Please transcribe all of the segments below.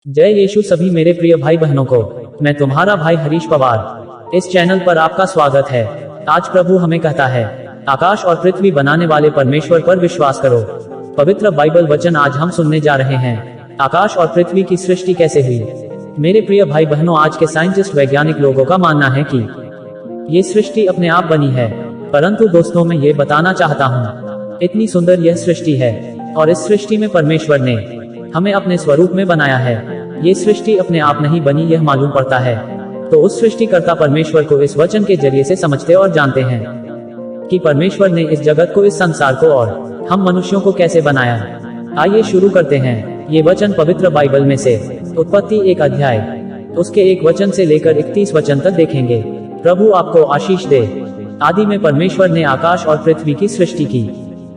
जय यीशु सभी मेरे प्रिय भाई बहनों को। मैं तुम्हारा भाई हरीश पवार। इस चैनल पर आपका स्वागत है। आज प्रभु हमें कहता है, आकाश और पृथ्वी बनाने वाले परमेश्वर पर विश्वास करो। पवित्र बाइबल वचन आज हम सुनने जा रहे हैं। आकाश और पृथ्वी की सृष्टि कैसे हुई। मेरे प्रिय भाई बहनों, आज के साइंटिस्ट वैज्ञानिक लोगों का मानना है कि ये सृष्टि अपने आप बनी है, परंतु दोस्तों मैं ये बताना चाहता हूँ, इतनी सुंदर यह सृष्टि है और इस सृष्टि में परमेश्वर ने हमें अपने स्वरूप में बनाया है। ये सृष्टि अपने आप नहीं बनी, यह मालूम पड़ता है। तो उस सृष्टिकर्ता परमेश्वर को इस वचन के जरिए से समझते और जानते हैं कि परमेश्वर ने इस जगत को, इस संसार को और हम मनुष्यों को कैसे बनाया। आइए शुरू करते हैं। ये वचन पवित्र बाइबल में से उत्पत्ति 1 अध्याय उसके 1 वचन से लेकर 31 वचन तक देखेंगे। प्रभु आपको आशीष दे। आदि में परमेश्वर ने आकाश और पृथ्वी की सृष्टि की,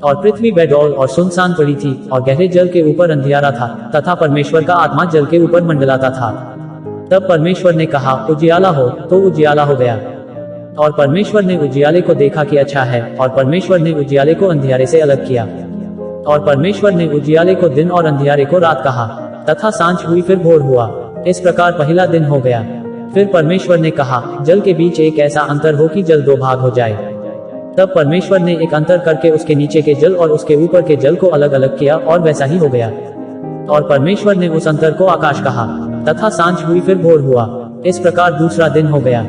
और पृथ्वी बेडौल और सुनसान पड़ी थी, और गहरे जल के ऊपर अंधियारा था, तथा परमेश्वर का आत्मा जल के ऊपर मंडलाता था। तब परमेश्वर ने कहा, उजियाला हो, तो उजियाला हो गया। और परमेश्वर ने उजियाले को देखा कि अच्छा है, और परमेश्वर ने उजियाले को अंधियारे से अलग किया। और परमेश्वर ने उजियाले को दिन और अंधियारे को रात कहा, तथा सांझ हुई फिर भोर हुआ। इस प्रकार पहला दिन हो गया। फिर परमेश्वर ने कहा, जल के बीच एक ऐसा अंतर हो कि जल 2 भाग हो जाए। तब परमेश्वर ने एक अंतर करके उसके नीचे के जल और उसके ऊपर के जल को अलग अलग किया, और वैसा ही हो गया। और परमेश्वर ने उस अंतर को आकाश कहा, तथा सांझ हुई फिर भोर हुआ। इस प्रकार दूसरा दिन हो गया।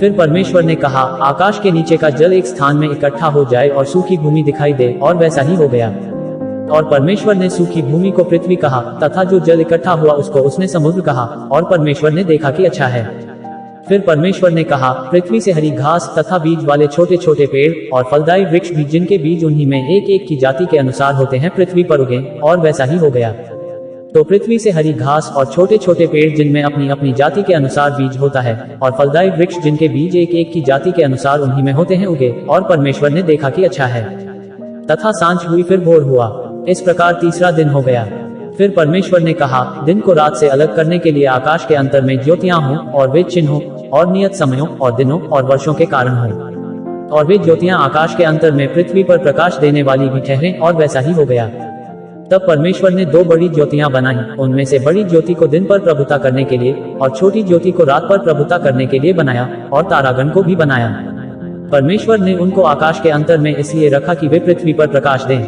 फिर परमेश्वर ने कहा, आकाश के नीचे का जल एक स्थान में इकट्ठा हो जाए और सूखी भूमि दिखाई दे, और वैसा ही हो गया। और परमेश्वर ने सूखी भूमि को पृथ्वी कहा, तथा जो जल इकट्ठा हुआ उसको उसने समुद्र कहा। और परमेश्वर ने देखा कि अच्छा है। फिर परमेश्वर ने कहा, पृथ्वी से हरी घास तथा बीज वाले छोटे छोटे पेड़ और फलदायी वृक्ष भी, जिनके बीज उन्हीं में एक एक की जाति के अनुसार होते हैं, पृथ्वी पर उगे, और वैसा ही हो गया। तो पृथ्वी से हरी घास और छोटे छोटे पेड़ जिनमें अपनी अपनी जाति के अनुसार बीज होता है, और फलदायी वृक्ष जिनके बीज एक एक की जाति के अनुसार उन्हीं में होते हैं, उगे। और परमेश्वर ने देखा कि अच्छा है। तथा सांझ हुई फिर भोर हुआ। इस प्रकार तीसरा दिन हो गया। फिर परमेश्वर ने कहा, दिन को रात से अलग करने के लिए आकाश के अंतर में ज्योतियां हों, और वे चिन्हों और नियत समयों और दिनों और वर्षों के कारण हों। और वे ज्योतियां आकाश के अंतर में पृथ्वी पर प्रकाश देने वाली भी ठहरें, और वैसा ही हो गया। तब परमेश्वर ने 2 बड़ी ज्योतियां बनाई। उनमें से बड़ी ज्योति को दिन पर प्रभुता करने के लिए, और छोटी ज्योति को रात पर प्रभुता करने के लिए बनाया, और तारागण को भी बनाया। परमेश्वर ने उनको आकाश के अंतर में इसलिए रखा कि वे पृथ्वी पर प्रकाश दें,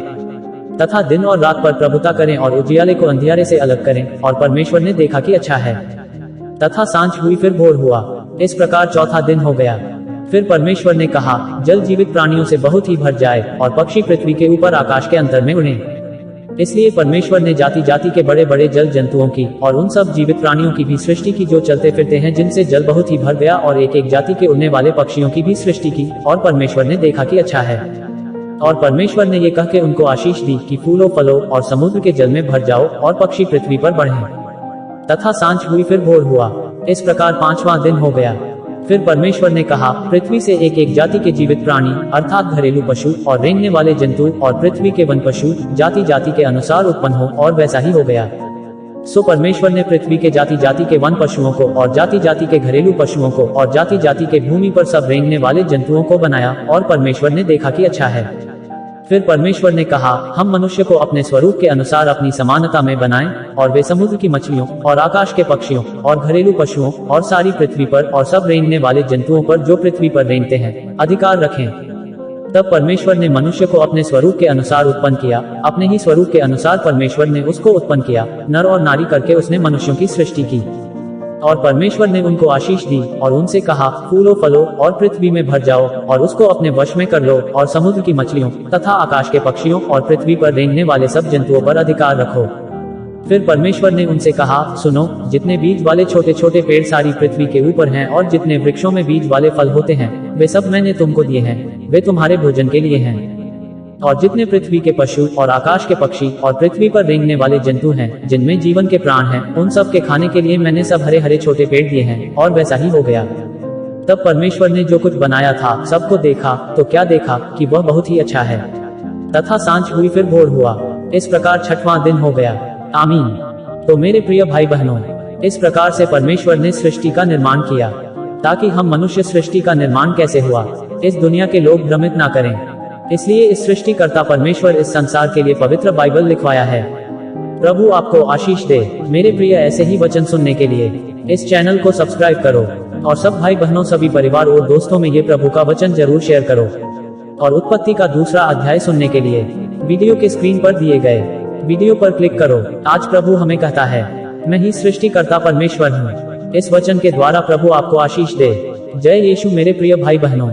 तथा दिन और रात पर प्रभुता करें, और उजियाले को अंधियारे से अलग करें। और परमेश्वर ने देखा कि अच्छा है। तथा सांझ हुई फिर भोर हुआ। इस प्रकार चौथा दिन हो गया। फिर परमेश्वर ने कहा, जल जीवित प्राणियों से बहुत ही भर जाए, और पक्षी पृथ्वी के ऊपर आकाश के अंतर में उड़ें। इसलिए परमेश्वर ने जाति जाति के बड़े बड़े जल जंतुओं की और उन सब जीवित प्राणियों की भी सृष्टि की, जो चलते फिरते हैं, जिनसे जल बहुत ही भर गया, और एक एक जाति के उड़ने वाले पक्षियों की भी सृष्टि की। और परमेश्वर ने देखा कि अच्छा है। और परमेश्वर ने ये कह के उनको आशीष दी कि फूलों फलों और समुद्र के जल में भर जाओ, और पक्षी पृथ्वी पर बढ़ें। तथा सांझ हुई फिर भोर हुआ। इस प्रकार 5वां दिन हो गया। फिर परमेश्वर ने कहा, पृथ्वी से एक एक जाति के जीवित प्राणी, अर्थात घरेलू पशु और रेंगने वाले जंतु, और पृथ्वी के वन पशु जाति जाति के अनुसार उत्पन्न हो, और वैसा ही हो गया। सो परमेश्वर ने पृथ्वी के जाति जाति के वन पशुओं को, और जाति जाति के घरेलू पशुओं को, और जाति जाति के भूमि पर सब रेंगने वाले जंतुओं को बनाया। और परमेश्वर ने देखा कि अच्छा है। फिर परमेश्वर ने कहा, हम मनुष्य को अपने स्वरूप के अनुसार अपनी समानता में बनाएं, और वे समुद्र की मछलियों और आकाश के पक्षियों और घरेलू पशुओं और सारी पृथ्वी पर और सब रेंगने वाले जंतुओं पर जो पृथ्वी पर रेंगते हैं अधिकार रखें। तब परमेश्वर ने मनुष्य को अपने स्वरूप के अनुसार उत्पन्न किया। अपने ही स्वरूप के अनुसार परमेश्वर ने उसको उत्पन्न किया, नर और नारी करके उसने मनुष्यों की सृष्टि की। और परमेश्वर ने उनको आशीष दी, और उनसे कहा, फूलों फलों और पृथ्वी में भर जाओ, और उसको अपने वश में कर लो, और समुद्र की मछलियों तथा आकाश के पक्षियों और पृथ्वी पर रेंगने वाले सब जंतुओं पर अधिकार रखो। फिर परमेश्वर ने उनसे कहा, सुनो, जितने बीज वाले छोटे छोटे पेड़ सारी पृथ्वी के ऊपर हैं, और जितने वृक्षों में बीज वाले फल होते हैं, वे सब मैंने तुमको दिए हैं, वे तुम्हारे भोजन के लिए हैं। और जितने पृथ्वी के पशु और आकाश के पक्षी और पृथ्वी पर रेंगने वाले जंतु हैं, जिनमें जीवन के प्राण हैं, उन सब के खाने के लिए मैंने सब हरे हरे छोटे पेड़ दिए हैं। और वैसा ही हो गया। तब परमेश्वर ने जो कुछ बनाया था सबको देखा, तो क्या देखा कि वह बहुत ही अच्छा है। तथा सांझ हुई फिर भोर हुआ। इस प्रकार 6वां दिन हो गया। आमीन। तो मेरे प्रिय भाई बहनों, इस प्रकार से परमेश्वर ने सृष्टि का निर्माण किया, ताकि हम मनुष्य सृष्टि का निर्माण कैसे हुआ इस दुनिया के लोग भ्रमित ना करें। इसलिए इस सृष्टिकर्ता परमेश्वर इस संसार के लिए पवित्र बाइबल लिखवाया है। प्रभु आपको आशीष दे। मेरे प्रिय, ऐसे ही वचन सुनने के लिए इस चैनल को सब्सक्राइब करो और सब भाई बहनों, सभी परिवार और दोस्तों में ये प्रभु का वचन जरूर शेयर करो। और उत्पत्ति का दूसरा अध्याय सुनने के लिए वीडियो के स्क्रीन पर दिए गए वीडियो पर क्लिक करो। आज प्रभु हमें कहता है, मैं ही सृष्टिकर्ता परमेश्वर हूँ। इस वचन के द्वारा प्रभु आपको आशीष दे। जय यीशु मेरे प्रिय भाई बहनों।